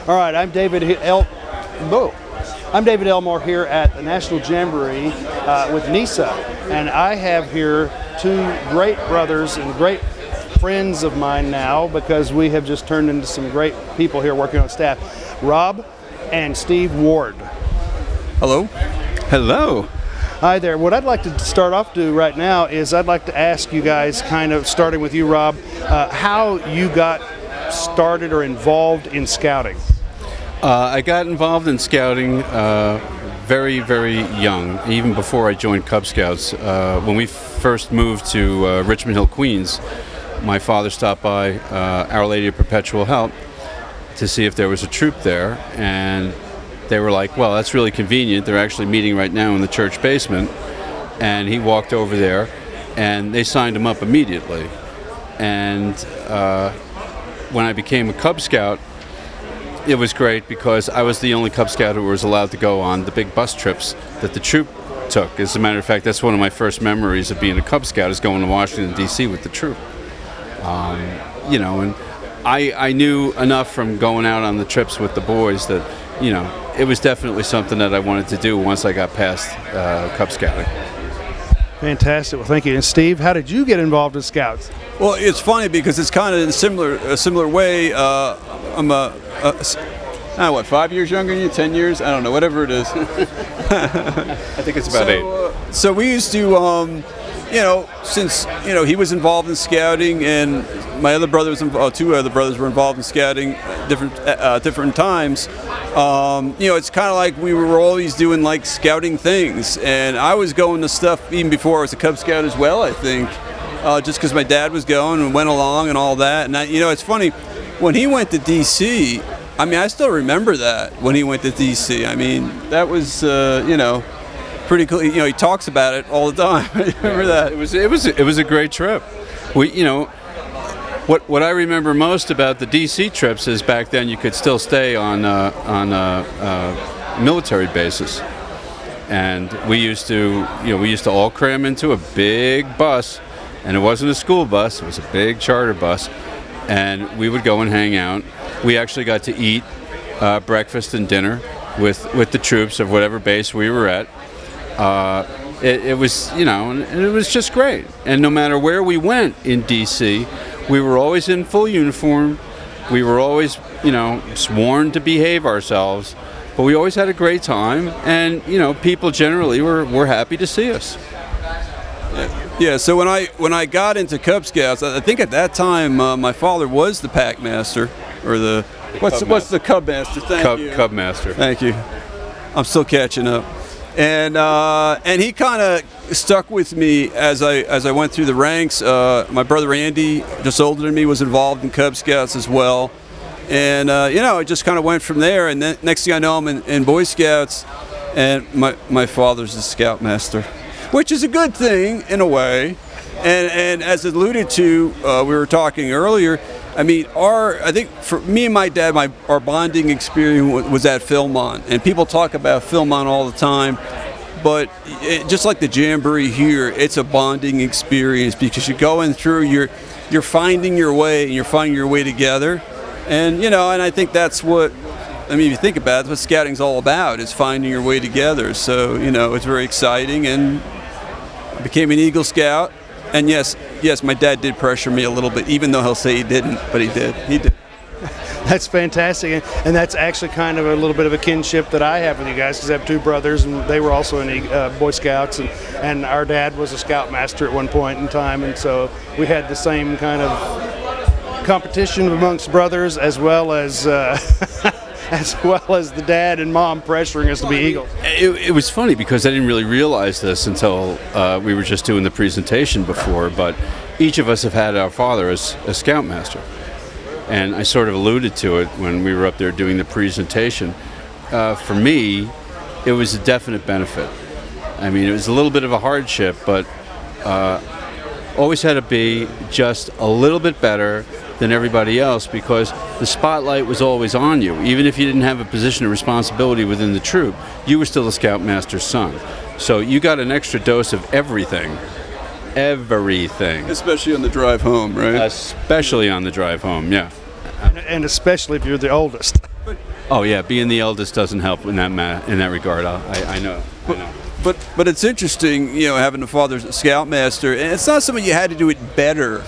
All right, I'm David Elmore here at the National Jamboree with NESA, and I have here two great brothers and great friends of mine now because we have just turned into some great people here working on staff. Rob and Steve Ward. Hello. Hello. Hi there. What I'd like to start off to right now is I'd like to ask you guys, kind of starting with you, Rob, how you got started or involved in scouting. I got involved in scouting very, very young, even before I joined Cub Scouts. When we first moved to Richmond Hill, Queens, my father stopped by Our Lady of Perpetual Help to see if there was a troop there, and they were like, well, that's really convenient. They're actually meeting right now in the church basement. And he walked over there, and they signed him up immediately. And when I became a Cub Scout, it was great because I was the only Cub Scout who was allowed to go on the big bus trips that the troop took. As a matter of fact, that's one of my first memories of being a Cub Scout, is going to Washington, D.C. with the troop. And I knew enough from going out on the trips with the boys that, it was definitely something that I wanted to do once I got past Cub Scouting. Fantastic. Well, thank you. And Steve, how did you get involved in Scouts? Well, it's funny because it's kind of in a similar way. I'm 5 years younger than you, 10 years? I don't know, whatever it is. I think it's about 8. So we used to, since, he was involved in scouting and my other brothers, two other brothers were involved in scouting different times. It's kind of like we were always doing like scouting things. And I was going to stuff even before I was a Cub Scout as well, I think. Just because my dad was going and went along and all that. And, it's funny, when he went to D.C., I still remember that when he went to D.C. That was, pretty cool. He talks about it all the time. I remember that. It was a great trip. What I remember most about the D.C. trips is back then you could still stay on military bases. And we used to all cram into a big bus. And it wasn't a school bus, it was a big charter bus, and we would go and hang out. We actually got to eat breakfast and dinner with the troops of whatever base we were at. It was, and it was just great. And no matter where we went in D.C., we were always in full uniform. We were always, sworn to behave ourselves, but we always had a great time, and, people generally were happy to see us. Yeah, so when I got into Cub Scouts, I think at that time my father was the pack master, or what's the Cub Master? Cub Master. Thank you. I'm still catching up, and he kind of stuck with me as I went through the ranks. My brother Andy, just older than me, was involved in Cub Scouts as well, and it just kind of went from there. And then next thing I know, I'm in Boy Scouts, and my father's the Scoutmaster, which is a good thing in a way. And as alluded to, we were talking earlier, I think for me and my dad, our bonding experience was at Philmont. And people talk about Philmont all the time, but just like the Jamboree here, it's a bonding experience because you're going through, you're finding your way, and you're finding your way together. And, and I think that's what, if you think about it, that's what scouting's all about, is finding your way together. So, it's very exciting, and I became an Eagle Scout, and yes, my dad did pressure me a little bit, even though he'll say he didn't, but he did. That's fantastic, and that's actually kind of a little bit of a kinship that I have with you guys, because I have two brothers, and they were also in Boy Scouts, and our dad was a Scoutmaster at one point in time, and so we had the same kind of competition amongst brothers, as well as the dad and mom pressuring us to be Eagles. It was funny because I didn't really realize this until we were just doing the presentation before, but each of us have had our father as a Scoutmaster. And I sort of alluded to it when we were up there doing the presentation. For me, it was a definite benefit. It was a little bit of a hardship, but always had to be just a little bit better than everybody else, because the spotlight was always on you. Even if you didn't have a position of responsibility within the troop, you were still the Scoutmaster's son. So you got an extra dose of everything. Especially on the drive home, right? Especially on the drive home, yeah. And especially if you're the oldest. Oh yeah, being the eldest doesn't help in that regard. I know. But it's interesting, having a father as a scoutmaster, and it's not something you had to do it better.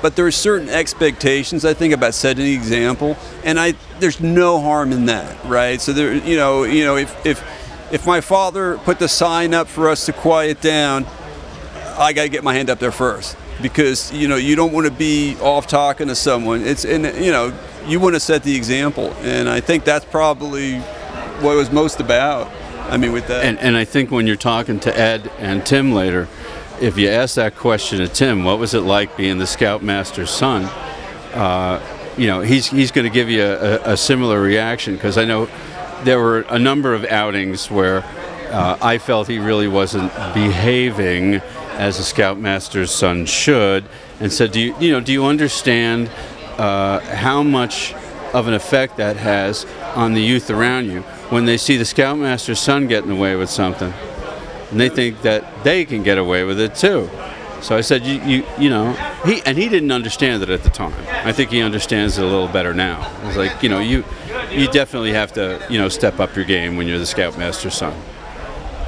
But there are certain expectations, I think, about setting the example, and there's no harm in that, right? So there, if my father put the sign up for us to quiet down, I got to get my hand up there first, because you don't want to be off talking to someone. You want to set the example, and I think that's probably what it was most about. I mean, with that. And I think when you're talking to Ed and Tim later, if you ask that question to Tim, what was it like being the Scoutmaster's son? He's going to give you a similar reaction, because I know there were a number of outings where I felt he really wasn't behaving as a Scoutmaster's son should, and said, do you understand how much of an effect that has on the youth around you when they see the Scoutmaster's son getting away with something, and they think that they can get away with it too. So I said, he didn't understand it at the time. I think he understands it a little better now. It's like, you definitely have to, step up your game when you're the Scoutmaster's son.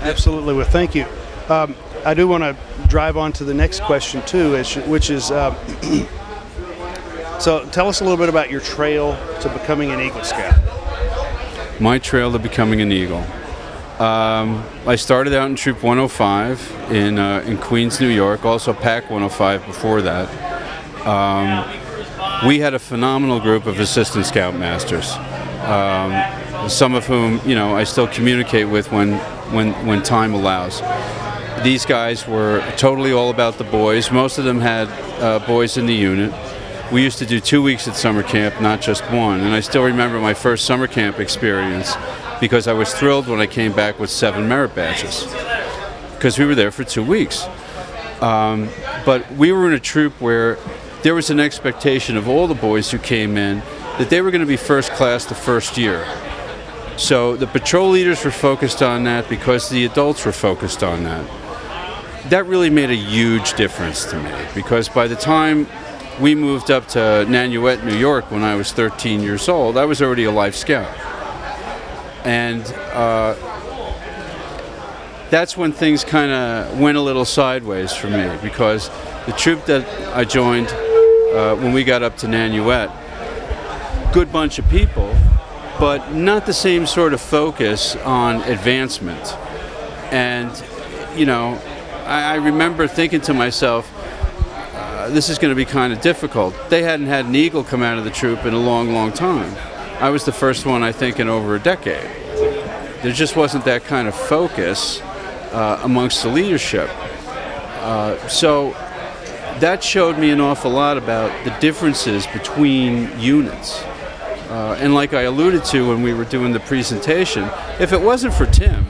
Absolutely. Well, thank you. I do want to drive on to the next question too, which is, so tell us a little bit about your trail to becoming an Eagle Scout. My trail to becoming an Eagle. I started out in Troop 105 in Queens, New York, also Pack 105 before that. We had a phenomenal group of assistant scoutmasters, some of whom I still communicate with when time allows. These guys were totally all about the boys. Most of them had boys in the unit. We used to do 2 weeks at summer camp, not just one. And I still remember my first summer camp experience, because I was thrilled when I came back with 7 merit badges, because we were there for 2 weeks. But we were in a troop where there was an expectation of all the boys who came in that they were going to be first class the first year. So the patrol leaders were focused on that because the adults were focused on that. That really made a huge difference to me, because by the time we moved up to Nanuet, New York, when I was 13 years old, I was already a Life Scout. And that's when things kind of went a little sideways for me, because the troop that I joined when we got up to Nanuet, good bunch of people, but not the same sort of focus on advancement. And, I remember thinking to myself, this is going to be kind of difficult. They hadn't had an Eagle come out of the troop in a long, long time. I was the first one, I think, in over a decade. There just wasn't that kind of focus amongst the leadership. So that showed me an awful lot about the differences between units. And like I alluded to when we were doing the presentation, if it wasn't for Tim,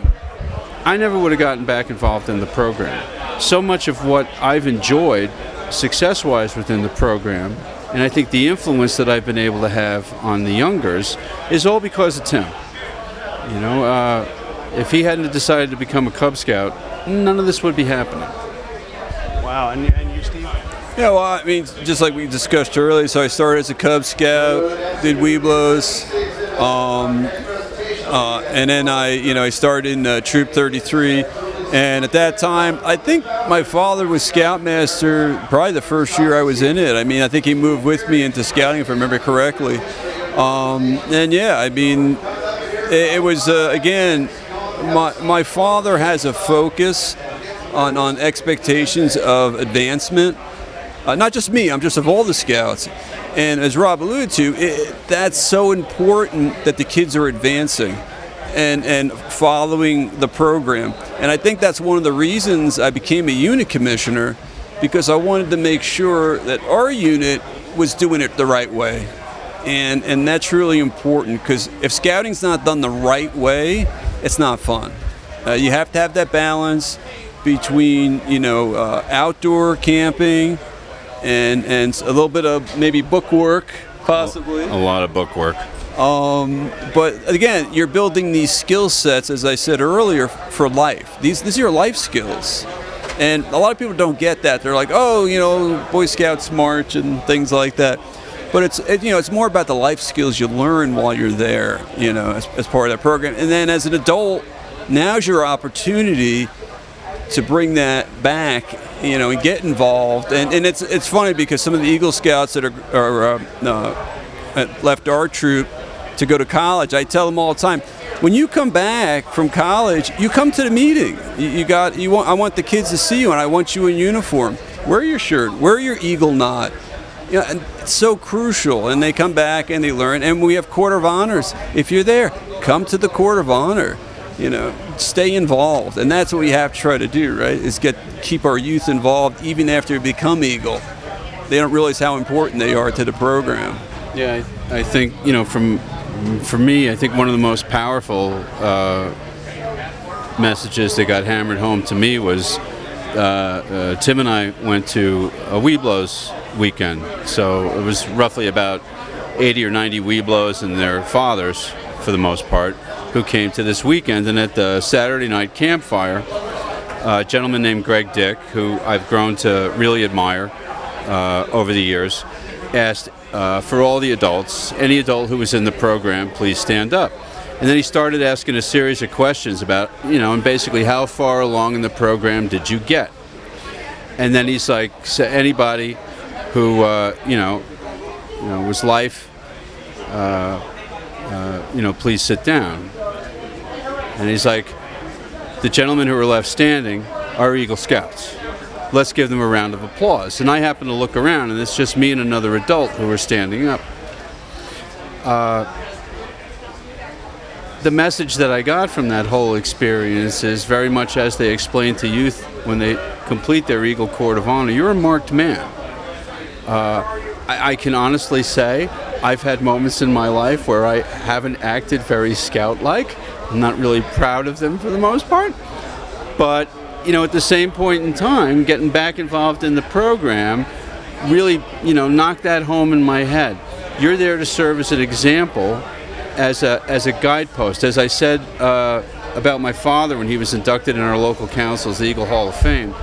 I never would have gotten back involved in the program. So much of what I've enjoyed success-wise within the program, and I think the influence that I've been able to have on the youngers, is all because of Tim. If he hadn't decided to become a Cub Scout, none of this would be happening. Wow, and you, Steve? Yeah, well, I mean, just like we discussed earlier, so I started as a Cub Scout, did Webelos, and then I started in Troop 33. And at that time, I think my father was Scoutmaster probably the first year I was in it. I mean, I think he moved with me into scouting, if I remember correctly. And yeah, I mean, it was, again, my father has a focus on expectations of advancement. Not just me, I'm just of all the scouts. And as Rob alluded to, that's so important that the kids are advancing and following the program. And I think that's one of the reasons I became a unit commissioner, because I wanted to make sure that our unit was doing it the right way. And that's really important, because if scouting's not done the right way, it's not fun. You have to have that balance between, outdoor camping and a little bit of maybe book work, possibly. A lot of book work. But again, you're building these skill sets, as I said earlier, for life. These are your life skills. And a lot of people don't get that. They're like, Boy Scouts march and things like that. But it's more about the life skills you learn while you're there, as part of that program. And then as an adult, now's your opportunity to bring that back, and get involved. And it's funny because some of the Eagle Scouts that are left our troop to go to college, I tell them all the time, when you come back from college, you come to the meeting. I want the kids to see you, and I want you in uniform. Wear your shirt, wear your Eagle knot. And it's so crucial. And they come back and they learn. And we have Court of Honors. If you're there, come to the Court of Honor. Stay involved, and that's what we have to try to do, right? Is keep our youth involved even after they become Eagle. They don't realize how important they are to the program. Yeah, I think for me, I think one of the most powerful messages that got hammered home to me was Tim and I went to a Webelos weekend. So it was roughly about 80 or 90 Webelos and their fathers, for the most part, who came to this weekend. And at the Saturday night campfire, a gentleman named Greg Dick, who I've grown to really admire over the years, asked for all the adults, any adult who was in the program, please stand up. And then he started asking a series of questions about, and basically how far along in the program did you get? And then he's like, so anybody who, was life, please sit down. And he's like, the gentlemen who are left standing are Eagle Scouts. Let's give them a round of applause. And I happen to look around, and it's just me and another adult who are standing up. The message that I got from that whole experience is very much as they explain to youth when they complete their Eagle Court of Honor, you're a marked man. I can honestly say I've had moments in my life where I haven't acted very scout-like. I'm not really proud of them for the most part. But, at the same point in time, getting back involved in the program really, knocked that home in my head. You're there to serve as an example, as a guidepost. As I said about my father when he was inducted in our local council's Eagle Hall of Fame,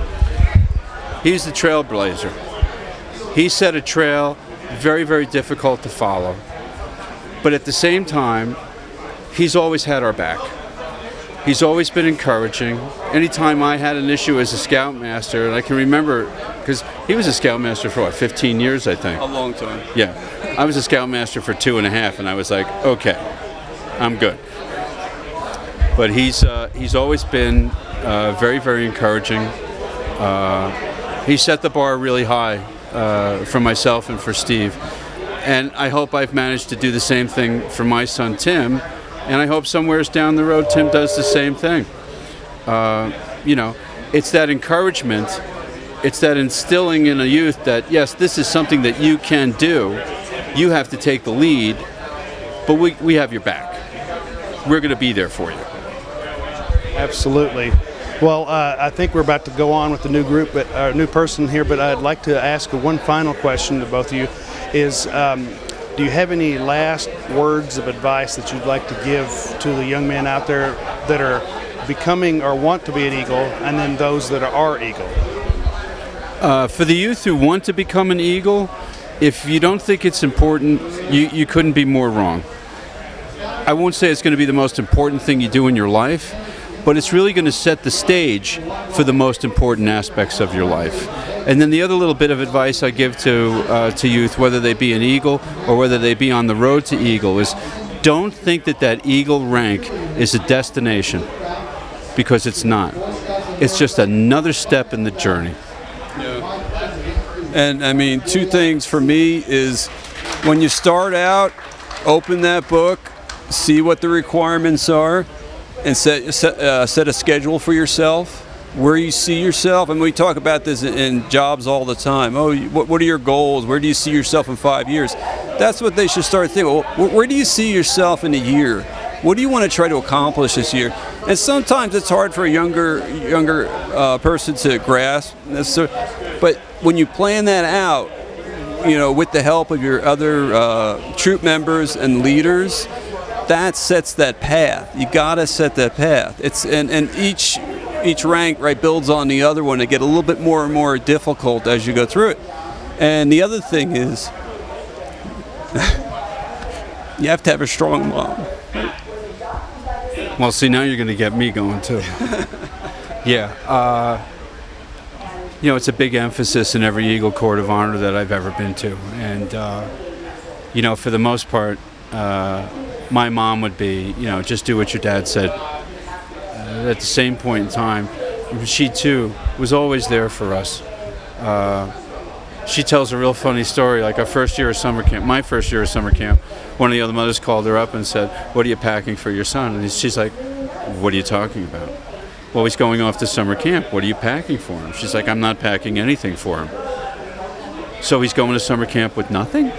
he's the trailblazer. He set a trail very, very difficult to follow. But at the same time, he's always had our back. He's always been encouraging. Anytime I had an issue as a scoutmaster, and I can remember, because he was a scoutmaster for 15 years, I think. A long time. Yeah. I was a scoutmaster for 2.5, and I was like, okay, I'm good. But he's always been very, very encouraging. He set the bar really high for myself and for Steve. And I hope I've managed to do the same thing for my son, Tim. And I hope somewhere down the road, Tim does the same thing. It's that encouragement. It's that instilling in a youth that, yes, this is something that you can do. You have to take the lead, but we have your back. We're going to be there for you. Absolutely. Well, I think we're about to go on with the new group, but our new person here. But I'd like to ask one final question to both of you: is do you have any last words of advice that you'd like to give to the young men out there that are becoming or want to be an Eagle, and then those that are Eagle? For the youth who want to become an Eagle, if you don't think it's important, you couldn't be more wrong. I won't say it's going to be the most important thing you do in your life, but it's really going to set the stage for the most important aspects of your life. And then the other little bit of advice I give to youth, whether they be an Eagle or whether they be on the road to Eagle, is don't think that Eagle rank is a destination, because it's not. It's just another step in the journey. Yeah. And I mean, two things for me is when you start out, open that book, see what the requirements are, and set a schedule for yourself, where you see yourself. And we talk about this in jobs all the time. Oh, what are your goals? Where do you see yourself in 5 years? That's what they should start thinking. Well, where do you see yourself in a year? What do you want to try to accomplish this year? And sometimes it's hard for a younger person to grasp. But when you plan that out, with the help of your other troop members and leaders, that sets that path. You gotta set that path. And each rank builds on the other one. It get a little bit more and more difficult as you go through it. And the other thing is, You have to have a strong mom. Well, see, now you're going to get me going too. Yeah. It's a big emphasis in every Eagle Court of Honor that I've ever been to. And, for the most part, my mom would be, just do what your dad said. At the same point in time, she too was always there for us. She tells a real funny story, like my first year of summer camp, one of the other mothers called her up and said, "What are you packing for your son?" And she's like, "What are you talking about?" "Well, he's going off to summer camp. What are you packing for him?" She's like, "I'm not packing anything for him." "So he's going to summer camp with nothing?"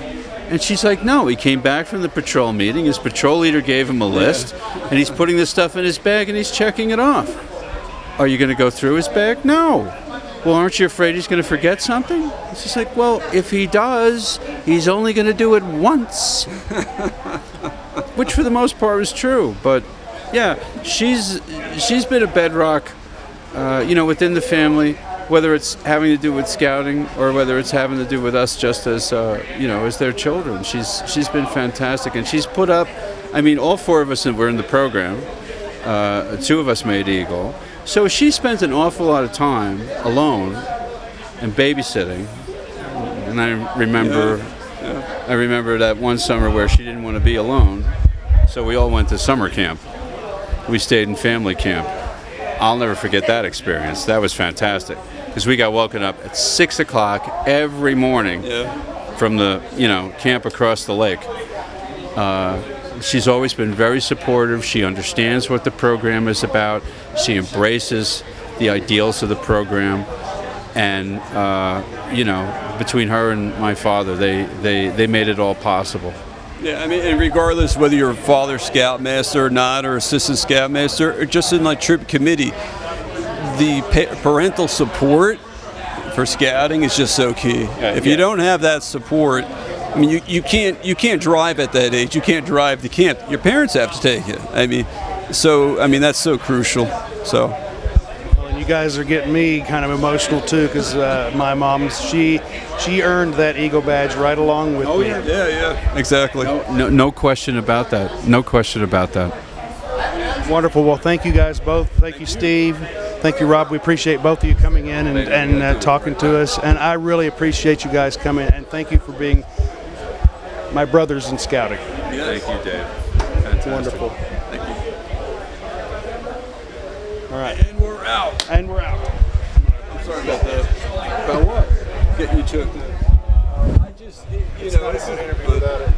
And she's like, "No, he came back from the patrol meeting, his patrol leader gave him a list, and he's putting this stuff in his bag and he's checking it off." "Are you going to go through his bag?" "No." "Well, aren't you afraid he's going to forget something?" She's like, "Well, if he does, he's only going to do it once." Which for the most part is true, but yeah, she's been a bedrock, within the family, whether it's having to do with scouting or whether it's having to do with us just as, as their children. She's been fantastic, and she's put up, all four of us that were in the program, two of us made Eagle, so she spent an awful lot of time alone and babysitting, and I remember that one summer where she didn't want to be alone, so we all went to summer camp. We stayed in family camp. I'll never forget that experience. That was fantastic because we got woken up at 6 o'clock every morning from the camp across the lake. She's always been very supportive. She understands what the program is about. She embraces the ideals of the program, and between her and my father, they made it all possible. Yeah, and regardless whether you're a father scoutmaster or not, or assistant scoutmaster, or just in like troop committee, the parental support for scouting is just so key. If you don't have that support, you can't drive at that age. You can't drive to camp. Your parents have to take you. That's so crucial. So. And you guys are getting me kind of emotional too, because my mom, she earned that Eagle badge right along with me. Yeah, exactly. No question about that. No question about that. Wonderful. Well, thank you guys both. Thank you, Steve. Thank you, Rob. We appreciate both of you coming in and talking to us. And I really appreciate you guys coming, and thank you for being my brothers in scouting. Thank you, Dave. Fantastic. Wonderful. Thank you. All right. And we're out. And we're out. I'm sorry about that. About what? Getting you choked up. I just, It's not a good interview without it.